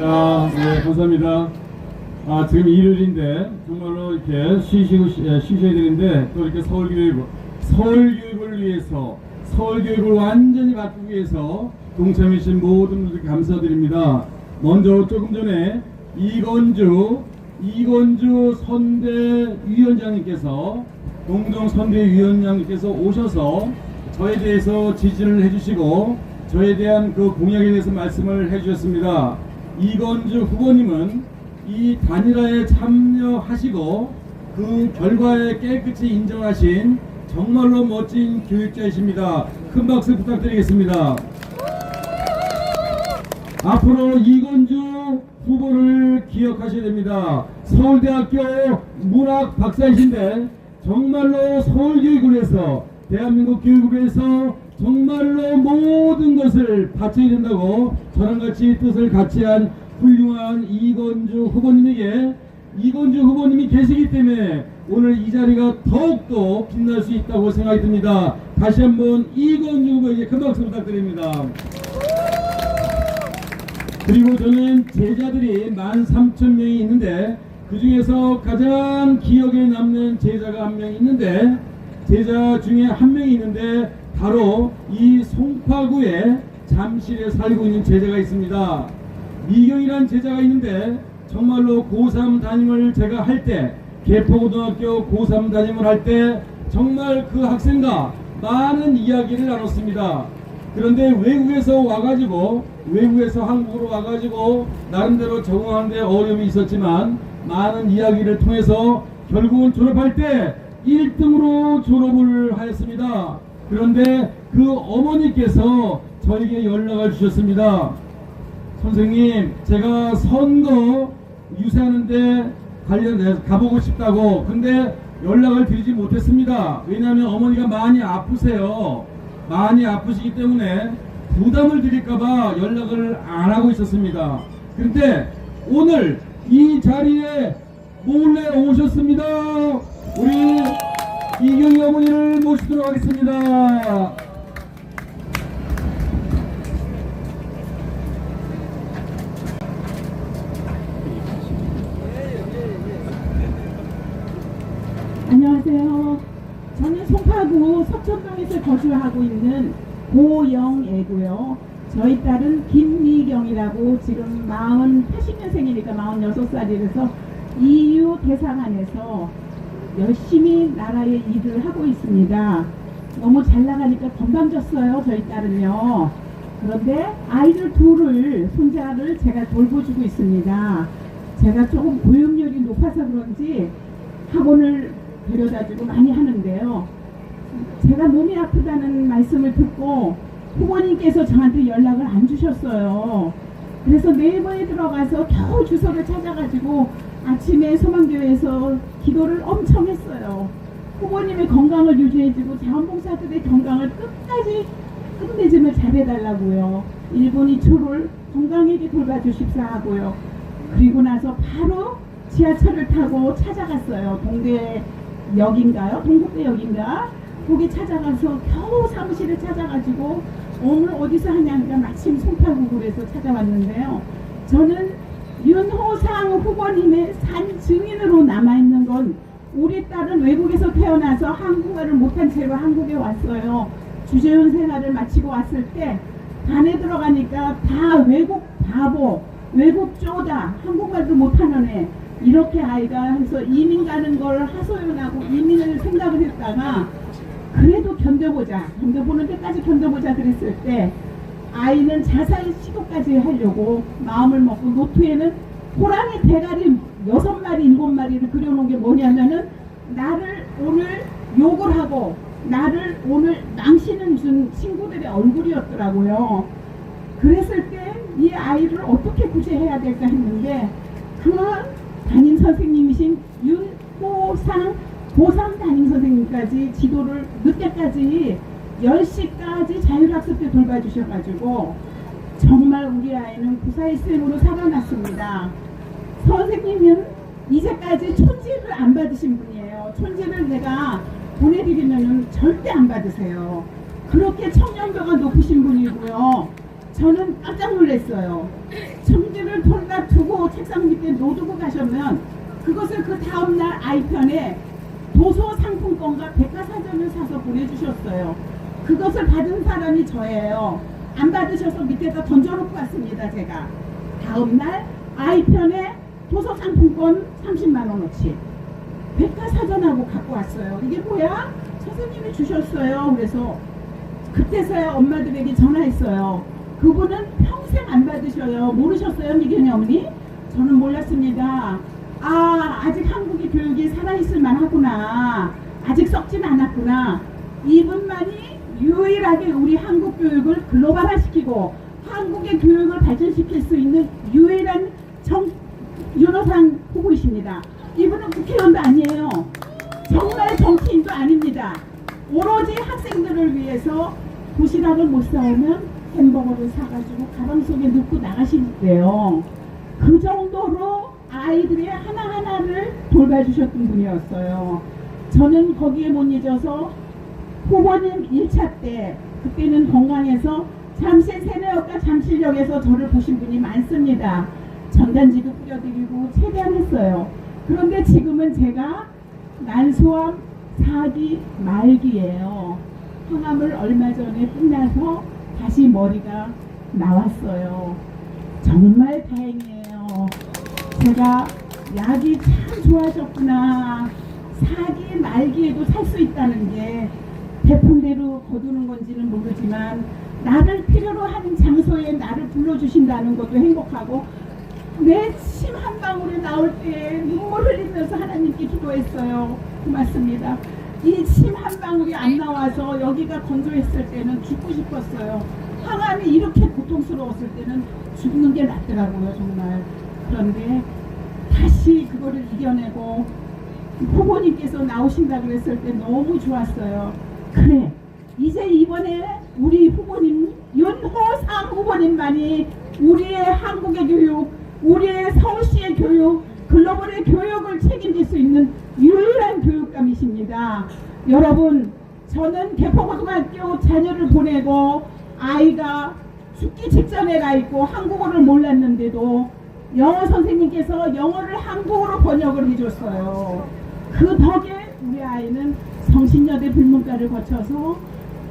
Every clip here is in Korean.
자, 네, 감사합니다. 지금 일요일인데 정말로 이렇게 쉬셔야 되는데 또 이렇게 서울교육을 위해서 서울교육을 완전히 바꾸기 위해서 동참해주신 모든 분들께 감사드립니다. 먼저 조금 전에 이건주 선대위원장님께서 공동선대위원장님께서 오셔서 저에 대해서 지지를 해주시고 저에 대한 그 공약에 대해서 말씀을 해주셨습니다. 이건주 후보님은 이 단일화에 참여하시고 그 결과에 깨끗이 인정하신 정말로 멋진 교육자이십니다. 큰 박수 부탁드리겠습니다. 앞으로 이건주 후보를 기억하셔야 됩니다. 서울대학교 문학 박사이신데 정말로 서울교육을 위해서 대한민국 교육을 위해서 정말로 모든 것을 바쳐야 된다고 저랑 같이 뜻을 같이 한 훌륭한 이건주 후보님이 계시기 때문에 오늘 이 자리가 더욱더 빛날 수 있다고 생각이 듭니다. 다시 한번 이건주 후보에게 큰 박수 부탁드립니다. 그리고 저는 제자들이 13,000명이 있는데 그 중에서 가장 기억에 남는 제자가 한 명 있는데 제자 중에 한 명이 있는데 바로 이 송파구에 잠실에 살고 있는 제자가 있습니다. 미경이라는 제자가 있는데 정말로 고3 담임을 제가 할 때 개포고등학교 고3 담임을 할 때 정말 그 학생과 많은 이야기를 나눴습니다. 그런데 외국에서 한국으로 와가지고 나름대로 적응하는데 어려움이 있었지만 많은 이야기를 통해서 결국은 졸업할 때 1등으로 졸업을 하였습니다. 그런데 그 어머니께서 저에게 연락을 주셨습니다. 선생님, 제가 선거 유세하는데 관련해서 가보고 싶다고. 근데 연락을 드리지 못했습니다. 왜냐하면 어머니가 많이 아프세요. 많이 아프시기 때문에 부담을 드릴까봐 연락을 안 하고 있었습니다. 그런데 오늘 이 자리에 몰래 오셨습니다. 우리 이경희 어머니를 모시도록 하겠습니다. 안녕하세요. 저는 송파구 석천동에서 거주하고 있는 고영애고요. 저희 딸은 김미경이라고 지금 80년생이니까 46살이라서 EU 대상안에서 열심히 나라의 일을 하고 있습니다. 너무 잘 나가니까 건방졌어요, 저희 딸은요. 그런데 아이들 둘을, 손자를 제가 돌보주고 있습니다. 제가 조금 고용률이 높아서 그런지 학원을 데려다주고 많이 하는데요. 제가 몸이 아프다는 말씀을 듣고 후보님께서 저한테 연락을 안 주셨어요. 그래서 네이버에 들어가서 겨우 주소를 찾아가지고 아침에 소망교회에서 기도를 엄청 했어요. 후보님의 건강을 유지해주고 자원봉사들의 건강을 끝맺음을 잘해달라고요. 1분 2초를 건강하게 돌봐주십사 하고요. 그리고 나서 바로 지하철을 타고 찾아갔어요. 동대역인가요? 동국대역인가? 거기 찾아가서 겨우 사무실에 찾아가지고 오늘 어디서 하냐니까 마침 송파구에서 찾아왔는데요. 저는 윤호상 후보님의 산 증인으로 남아있는 건 우리 딸은 외국에서 태어나서 한국어를 못한 채로 한국에 왔어요. 주재원 생활을 마치고 왔을 때 반에 들어가니까 다 외국 바보, 외국 쪼다, 한국말도 못하는 애, 이렇게 아이가 해서 이민 가는 걸 하소연하고 이민을 생각을 했다가 그래도 견뎌보는 데까지 견뎌보자 그랬을 때 아이는 자살 시도까지 하려고 마음을 먹고 노트에는 호랑이 대가리 6마리 7마리를 그려놓은 게 뭐냐면은 나를 오늘 욕을 하고 나를 오늘 망신을 준 친구들의 얼굴이었더라고요. 그랬을 때 이 아이를 어떻게 구제해야 될까 했는데 그 담임 선생님이신 윤호상 고3 담임 선생님까지 지도를 늦게까지 10시까지 자율학습 때 돌봐주셔가지고 정말 우리 아이는 구사의 쌤으로 살아났습니다. 선생님은 이제까지 촌지를 안 받으신 분이에요. 촌지를 내가 보내드리면 절대 안 받으세요. 그렇게 청렴도가 높으신 분이고요. 저는 깜짝 놀랐어요. 촌지를 놓고 책상 밑에 놓두고 가셨면 그것을 그 다음날 아이편에 도서 상품권과 백과사전을 사서 보내주셨어요. 그것을 받은 사람이 저예요. 안 받으셔서 밑에다 던져놓고 왔습니다. 제가 다음날 아이편에 도서 상품권 30만 원어치 백과사전하고 갖고 왔어요. 이게 뭐야? 선생님이 주셨어요. 그래서 그때서야 엄마들에게 전화했어요. 그분은 평생 안 받으셔요. 모르셨어요, 미경이 어머니? 저는 몰랐습니다. 아, 아직 한국의 교육이 살아있을 만하구나. 아직 썩진 않았구나. 이분만이 유일하게 우리 한국 교육을 글로벌화시키고 한국의 교육을 발전시킬 수 있는 유일한 윤호상 후보이십니다. 이분은 국회의원도 아니에요. 정말 정치인도 아닙니다. 오로지 학생들을 위해서 도시락을 못 사오면 햄버거를 사가지고 가방 속에 넣고 나가시는데요. 그 정도로 아이들의 하나하나를 돌봐주셨던 분이었어요. 저는 거기에 못 잊어서 후보님 1차 때 그때는 건강해서 잠실 세례역과 잠실역에서 저를 보신 분이 많습니다. 전단지도 뿌려드리고 최대한 했어요. 그런데 지금은 제가 난소암 4기 말기예요. 항암을 얼마 전에 끝나서 다시 머리가 나왔어요. 정말 다행이에요. 제가 약이 참 좋아졌구나. 4기 말기에도 살 수 있다는 게 대풍대로 거두는 건지는 모르지만 나를 필요로 하는 장소에 나를 불러주신다는 것도 행복하고 내 침 한 방울이 나올 때 눈물 흘리면서 하나님께 기도했어요. 고맙습니다. 이 침 한 방울이 안 나와서 여기가 건조했을 때는 죽고 싶었어요. 항암이 이렇게 고통스러웠을 때는 죽는 게 낫더라고요, 정말. 그런데 다시 그거를 이겨내고 후보님께서 나오신다 그랬을 때 너무 좋았어요. 그래, 이제 이번에 우리 후보님 윤호상 후보님만이 우리의 한국의 교육, 우리의 서울시의 교육, 글로벌의 교육을 책임질 수 있는 유일한 교육감이십니다. 여러분, 저는 개포고등학교 자녀를 보내고 아이가 죽기 직전에 가 있고 한국어를 몰랐는데도 영어 선생님께서 영어를 한국어로 번역을 해줬어요. 그 덕에 우리 아이는 성신여대 불문과를 거쳐서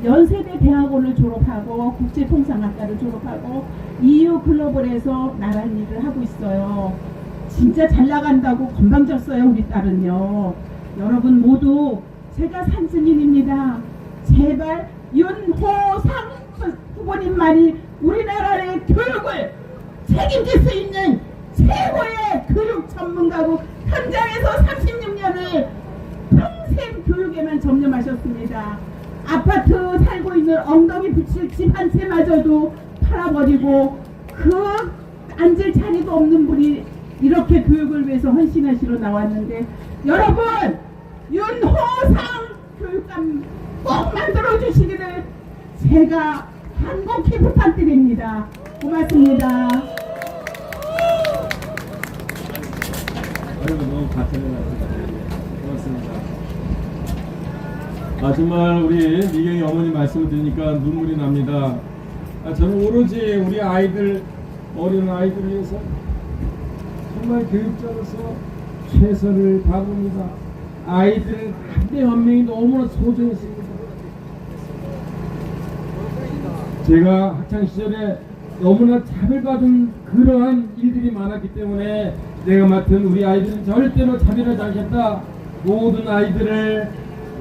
연세대 대학원을 졸업하고 국제통상학과를 졸업하고 EU 글로벌에서 나란 일을 하고 있어요. 진짜 잘 나간다고 건방졌어요, 우리 딸은요. 여러분 모두 제가 산증인입니다. 제발 윤호상 후보님만이 우리나라의 교육을 책임질 수 있는 최고의 교육 전문가고 현장에서 36년을 평생 교육에만 전념하셨습니다. 아파트 살고 있는 엉덩이 붙일 집 한 채마저도 팔아버리고 그 앉을 자리도 없는 분이 이렇게 교육을 위해서 헌신하시러 나왔는데 여러분 윤호상 교육감 꼭 만들어주시기를 제가 간곡히 부탁드립니다. 고맙습니다. 아이고, 너무 같은 것 같습니다. 고맙습니다. 아, 정말 우리 미경이 어머니 말씀을 들으니까 눈물이 납니다. 아, 저는 오로지 우리 아이들, 어린 아이들 위해서 정말 교육자로서 최선을 다합니다. 아이들 한 명 한 명이 너무나 소중했습니다. 제가 학창시절에 너무나 차별받은 그러한 일들이 많았기 때문에 내가 맡은 우리 아이들은 절대로 차별하지 않겠다. 모든 아이들을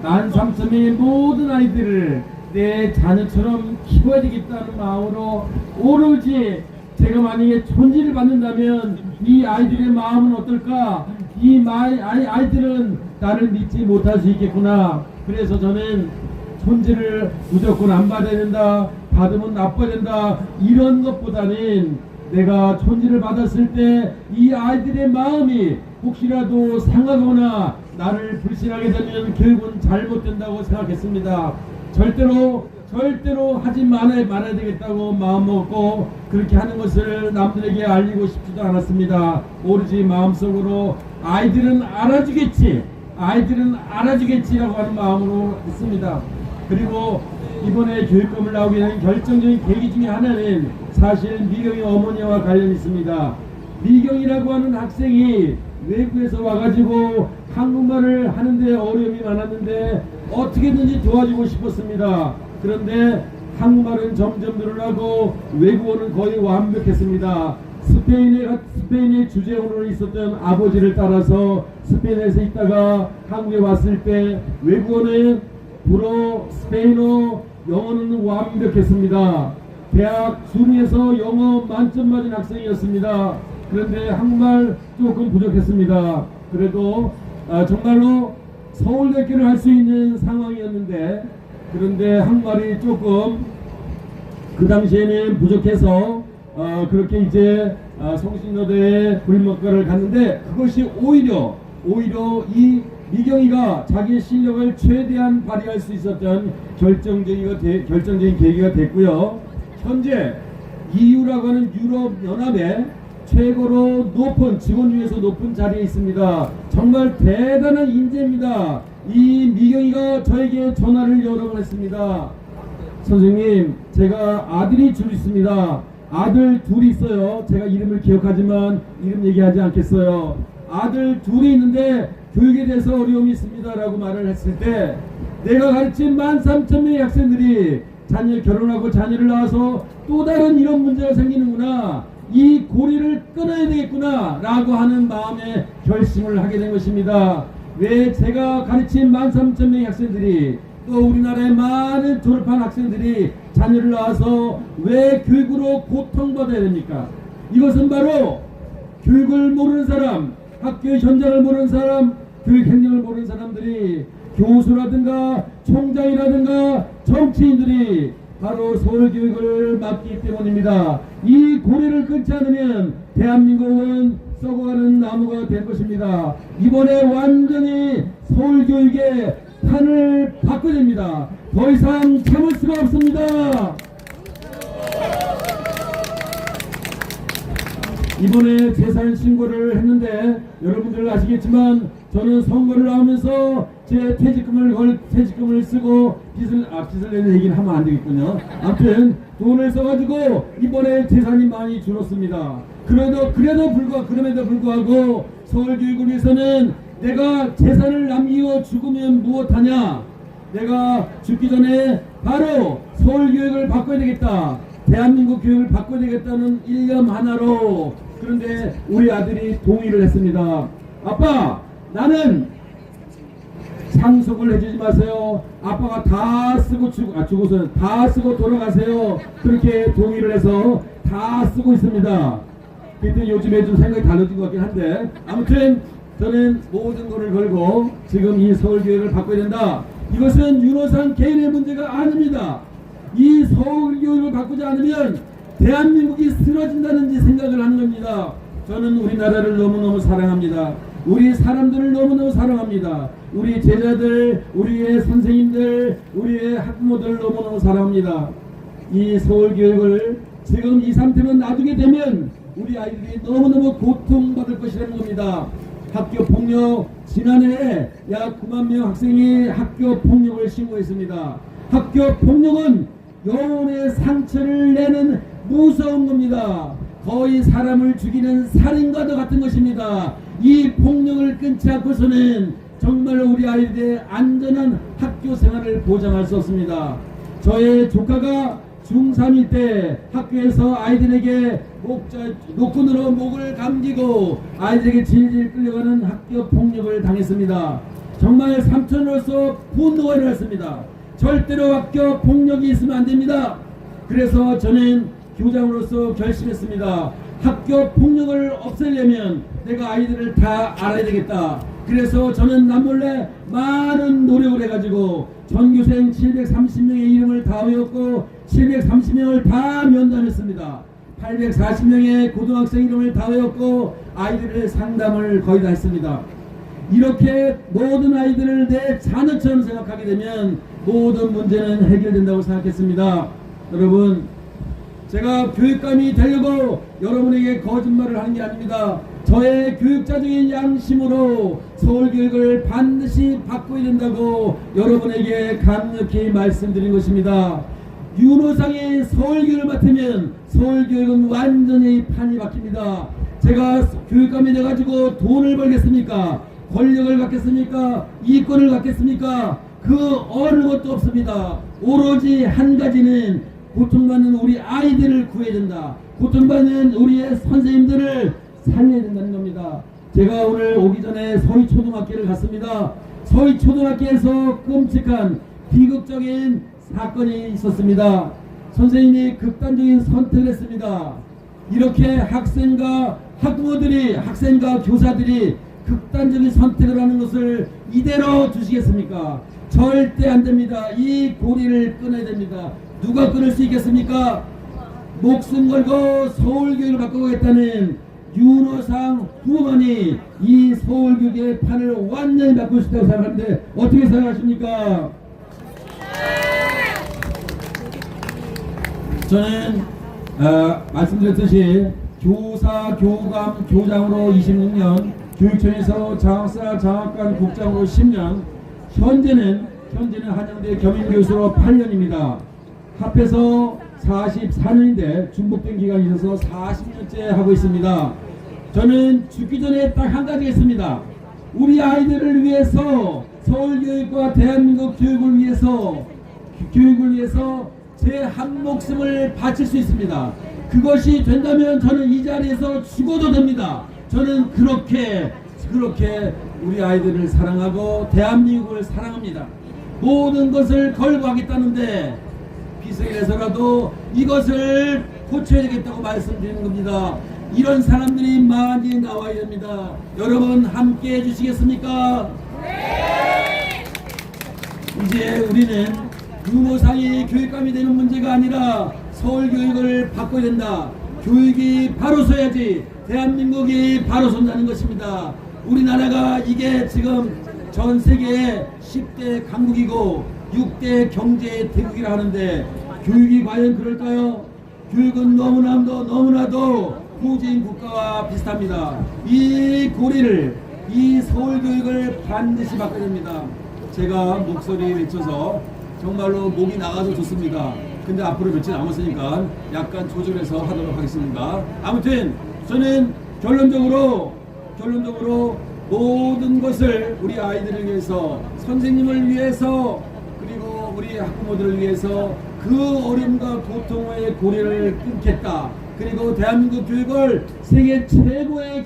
13,000명의 모든 아이들을 내 자녀처럼 키워야 되겠다는 마음으로 오로지 제가 만약에 존재를 받는다면 이 아이들의 마음은 어떨까? 이 아이들은 나를 믿지 못할 수 있겠구나. 그래서 저는 존재를 무조건 안 받아야 된다, 받으면 나빠야 된다, 이런 것보다는 내가 존재를 받았을 때 이 아이들의 마음이 혹시라도 상하거나 나를 불신하게 되면 결국은 잘못된다고 생각했습니다. 절대로 하지 말아야 되겠다고 마음먹고 그렇게 하는 것을 남들에게 알리고 싶지도 않았습니다. 오로지 마음속으로 아이들은 알아주겠지라고 하는 마음으로 했습니다. 그리고 이번에 교육감을 나오게 된 결정적인 계기 중에 하나는 사실 미경이 어머니와 관련이 있습니다. 미경이라고 하는 학생이 외국에서 와가지고 한국말을 하는데 어려움이 많았는데 어떻게든지 도와주고 싶었습니다. 그런데 한국말은 점점 늘어나고 외국어는 거의 완벽했습니다. 스페인의 주재원으로 있었던 아버지를 따라서 스페인에서 있다가 한국에 왔을 때 외국어는 불어, 스페인어, 영어는 완벽했습니다. 대학 중에서 영어 만점 맞은 학생이었습니다. 그런데 한국말 조금 부족했습니다. 그래도 정말로 서울대학교를 할 수 있는 상황이었는데, 그런데 한국말이 조금 그 당시에는 부족해서 그렇게 이제 성신여대에 불문과를 갔는데, 그것이 오히려 이 미경이가 자기 실력을 최대한 발휘할 수 있었던 결정적인 계기가 됐고요. 현재 EU라고 하는 유럽 연합의 최고로 높은, 직원 중에서 높은 자리에 있습니다. 정말 대단한 인재입니다. 이 미경이가 저에게 전화를 여러 번 했습니다. 선생님, 제가 아들이 둘 있습니다. 아들 둘이 있어요. 제가 이름을 기억하지만 이름 얘기하지 않겠어요. 아들 둘이 있는데 교육에 대해서 어려움이 있습니다 라고 말을 했을 때, 내가 가르친 13,000명의 학생들이 결혼하고 자녀를 낳아서 또 다른 이런 문제가 생기는구나, 이 고리를 끊어야 되겠구나 라고 하는 마음에 결심을 하게 된 것입니다. 왜 제가 가르친 13,000명의 학생들이, 또 우리나라의 많은 졸업한 학생들이 자녀를 낳아서 왜 교육으로 고통받아야 됩니까? 이것은 바로 교육을 모르는 사람, 학교 현장을 모르는 사람, 교육 행정을 모르는 사람들이, 교수라든가 총장이라든가 정치인들이 바로 서울교육을 막기 때문입니다. 이 고리를 끊지 않으면 대한민국은 썩어가는 나무가 될 것입니다. 이번에 완전히 서울교육의 판을 바꿔야 됩니다. 더 이상 참을 수가 없습니다. 이번에 재산 신고를 했는데 여러분들 아시겠지만, 저는 선거를 나오면서 제 퇴직금을 쓰고 빚을 내는 얘기는 하면 안 되겠군요. 아무튼 돈을 써가지고 이번에 재산이 많이 줄었습니다. 그럼에도 불구하고 서울교육을 위해서는 내가 재산을 남기고 죽으면 무엇하냐? 내가 죽기 전에 바로 서울교육을 바꿔야 되겠다, 대한민국 교육을 바꿔야 되겠다는 일념 하나로. 그런데 우리 아들이 동의를 했습니다. 아빠, 나는 상속을 해주지 마세요. 아빠가 다 쓰고 죽어서 다 쓰고 돌아가세요. 그렇게 동의를 해서 다 쓰고 있습니다. 그때 요즘에 좀 생각이 달라진 것 같긴 한데, 아무튼 저는 모든 것을 걸고 지금 이 서울교육을 바꿔야 된다. 이것은 윤호상 개인의 문제가 아닙니다. 이 서울교육을 바꾸지 않으면 대한민국이 쓰러진다는 생각을 하는 겁니다. 저는 우리나라를 너무너무 사랑합니다. 우리 사람들을 너무너무 사랑합니다. 우리 제자들, 우리의 선생님들, 우리의 학부모들을 너무너무 사랑합니다. 이 서울교육을 지금 이 상태로 놔두게 되면 우리 아이들이 너무너무 고통받을 것이라는 겁니다. 학교폭력, 지난해 약 9만 명 학생이 학교폭력을 신고했습니다. 학교폭력은 영혼의 상처를 내는 무서운 겁니다. 거의 사람을 죽이는 살인과도 같은 것입니다. 이 폭력을 끊지 않고서는 정말로 우리 아이들의 안전한 학교 생활을 보장할 수 없습니다. 저의 조카가 중3일 때 학교에서 아이들에게 노끈으로 목을 감기고 아이들에게 질질 끌려가는 학교 폭력을 당했습니다. 정말 삼촌으로서 분노가 일어났습니다. 절대로 학교 폭력이 있으면 안 됩니다. 그래서 저는 교장으로서 결심했습니다. 학교 폭력을 없애려면 내가 아이들을 다 알아야 되겠다. 그래서 저는 남몰래 많은 노력을 해가지고 전교생 730명의 이름을 다 외웠고 730명을 다 면담했습니다. 840명의 고등학생 이름을 다 외웠고 아이들의 상담을 거의 다 했습니다. 이렇게 모든 아이들을 내 자녀처럼 생각하게 되면 모든 문제는 해결된다고 생각했습니다. 여러분, 제가 교육감이 되려고 여러분에게 거짓말을 하는 게 아닙니다. 저의 교육자적인 양심으로 서울교육을 반드시 바꿔야 된다고 여러분에게 강력히 말씀드린 것입니다. 윤호상이 서울교육을 맡으면 서울교육은 완전히 판이 바뀝니다. 제가 교육감이 돼가지고 돈을 벌겠습니까? 권력을 갖겠습니까? 이권을 갖겠습니까? 그 어느 것도 없습니다. 오로지 한 가지는 고통받는 우리 아이들을 구해야 된다. 고통받는 우리의 선생님들을 살려야 된다는 겁니다. 제가 오늘 오기 전에 서희초등학교를 갔습니다. 서희초등학교에서 끔찍한 비극적인 사건이 있었습니다. 선생님이 극단적인 선택을 했습니다. 이렇게 학생과 학부모들이, 학생과 교사들이 극단적인 선택을 하는 것을 이대로 두시겠습니까? 절대 안 됩니다. 이 고리를 끊어야 됩니다. 누가 끊을 수 있겠습니까? 목숨 걸고 서울교육을 바꾸겠다는 윤호상 후보만이 이 서울교육의 판을 완전히 바꾸고 싶다고 생각하는데 어떻게 생각하십니까? 저는 말씀드렸듯이 교사, 교감, 교장으로 26년, 교육청에서 장학사, 장학관, 국장으로 10년, 현재는 한양대 겸임교수로 8년입니다. 합해서 44년인데 중복된 기간이 있어서 40년째 하고 있습니다. 저는 죽기 전에 딱 한 가지 했습니다. 우리 아이들을 위해서, 서울교육과 대한민국 교육을 위해서 제 한 목숨을 바칠 수 있습니다. 그것이 된다면 저는 이 자리에서 죽어도 됩니다. 저는 그렇게 우리 아이들을 사랑하고 대한민국을 사랑합니다. 모든 것을 걸고 하겠다는데 빚을 내서라도 이것을 고쳐야 되겠다고 말씀드리는 겁니다. 이런 사람들이 많이 나와야 됩니다. 여러분 함께 해주시겠습니까? 네! 이제 우리는 유모상이 교육감이 되는 문제가 아니라 서울교육을 바꿔야 된다. 교육이 바로 서야지 대한민국이 바로 선다는 것입니다. 우리나라가 이게 지금 전 세계의 10대 강국이고 6대 경제 대국이라 하는데 교육이 과연 그럴까요? 교육은 너무나도 후진 국가와 비슷합니다. 이 고리를, 이 서울교육을 반드시 바꿔야 됩니다. 제가 목소리 외쳐서 정말로 목이 나가도 좋습니다. 근데 앞으로 며칠 남았으니까 약간 조절해서 하도록 하겠습니다. 아무튼 저는 결론적으로 모든 것을 우리 아이들을 위해서, 선생님을 위해서, 그리고 우리 학부모들을 위해서 그 어려움과 고통의 고리를 끊겠다. 그리고 대한민국 교육을 세계 최고의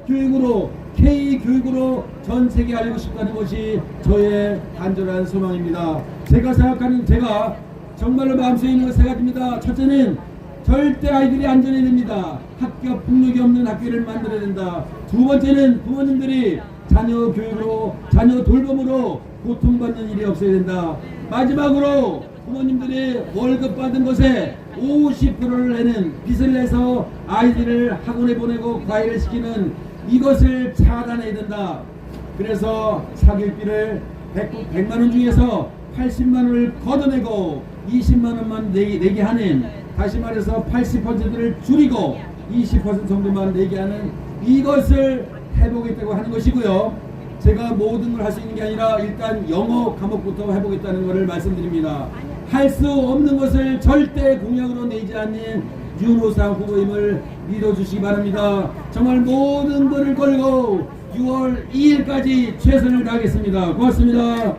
교육으로, K교육으로 전 세계에 알리고 싶다는 것이 저의 간절한 소망입니다. 제가 정말로 마음속에 있는 것 세 가지입니다. 첫째는 절대 아이들이 안전해야 됩니다. 학교 폭력이 없는 학교를 만들어야 된다. 두 번째는 부모님들이 자녀 교육으로, 자녀 돌봄으로 고통받는 일이 없어야 된다. 마지막으로 부모님들이 월급 받은 것에 50%를 내는, 빚을 내서 아이들을 학원에 보내고 과외를 시키는 이것을 차단해야 된다. 그래서 사교육비를 100만원 중에서 80만원을 걷어내고 20만원만 내게 하는, 다시 말해서 80%를 줄이고 20% 정도만 내게 하는 이것을 해보겠다고 하는 것이고요. 제가 모든 걸 할 수 있는 게 아니라 일단 영어 과목부터 해보겠다는 것을 말씀드립니다. 할 수 없는 것을 절대 공약으로 내지 않는 윤호상 후보임을 믿어주시기 바랍니다. 정말 모든 것을 걸고 6월 2일까지 최선을 다하겠습니다. 고맙습니다.